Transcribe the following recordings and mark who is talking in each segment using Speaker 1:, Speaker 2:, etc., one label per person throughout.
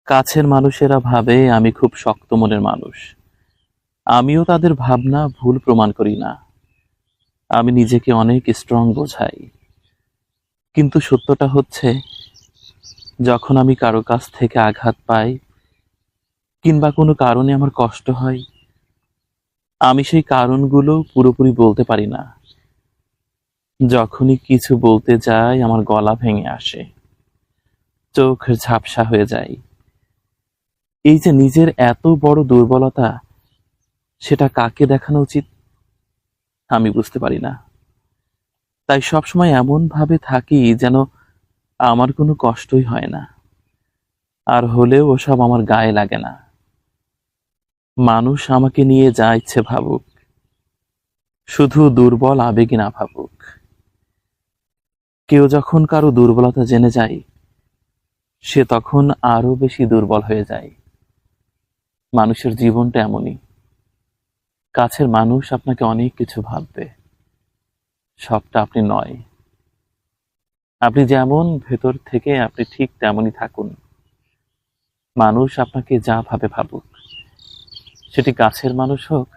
Speaker 1: কাছের মানুষেরা ভাবে আমি খুব শক্ত মনের মানুষ। আমিও তাদের ভাবনা ভুল প্রমাণ করি না। আমি নিজেকে অনেক স্ট্রং বোঝাই। কিন্তু সত্যটা হচ্ছে, যখন আমি কারো কাছ থেকে আঘাত পাই কিংবা কোনো কারণে আমার কষ্ট হয়, আমি সেই কারণগুলো পুরোপুরি বলতে পারি না। যখনই কিছু বলতে যাই আমার গলা ভেঙে আসে, চোখ ঝাপসা হয়ে যায়। এই যে নিজের এত বড় দুর্বলতা, সেটা কাকে দেখানো উচিত আমি বুঝতে পারি না। তাই সবসময় এমন ভাবে থাকি যেন আমার কোনো কষ্টই হয় না, আর হলেও ওসব আমার গায়ে লাগে না। মানুষ আমাকে নিয়ে যা ইচ্ছে ভাবুক, শুধু দুর্বল আবেগে না ভাবুক। কেউ যখন কারো দুর্বলতা জেনে যায়, সে তখন আরো বেশি দুর্বল হয়ে যায়। মানুষের জীবনটা এমনই। কাছের মানুষ আপনাকে অনেক কিছু ভাববে, সবটা আপনি নয়। আপনি যেমন ভেতর থেকে আপনি ঠিক তেমনই থাকুন। মানুষ আপনাকে যা ভাবে ভাবুক, সেটি কাছের মানুষ হোক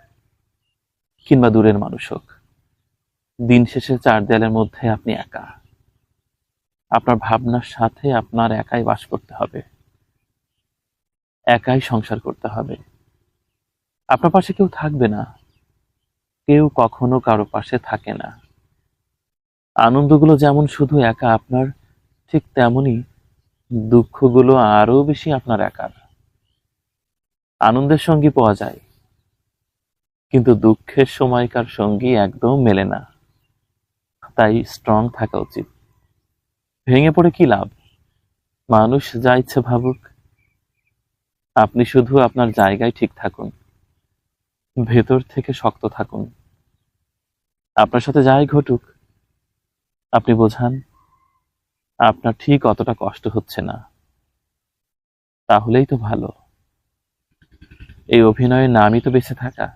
Speaker 1: কিংবা দূরের মানুষ হোক, দিন শেষে চার দেয়ালের মধ্যে আপনি একা। আপনার ভাবনার সাথে আপনার একাই বাস করতে হবে, একাই সংসার করতে হবে। আপনার পাশে কেউ থাকবে না, কেউ কখনো কারো পাশে থাকে না। আনন্দগুলো যেমন শুধু একা আপনার, ঠিক তেমনি দুঃখগুলো আরো বেশি আপনার একার। আনন্দের সঙ্গী পাওয়া যায়, কিন্তু দুঃখের সময়কার সঙ্গী একদম মেলে না। তাই স্ট্রং থাকা উচিত। ভেঙে পড়ে কি লাভ? মানুষ যা ইচ্ছে ভাবুক, আপনি শুধু আপনার জায়গায় ঠিক থাকুন, ভেতর থেকে শক্ত থাকুন। আপনার সাথে যাই ঘটুক, আপনি বোঝান আপনার ঠিক অতটা কষ্ট হচ্ছে না, তাহলেই তো ভালো। এই অভিনয়ের নামই তো বেঁচে থাকা।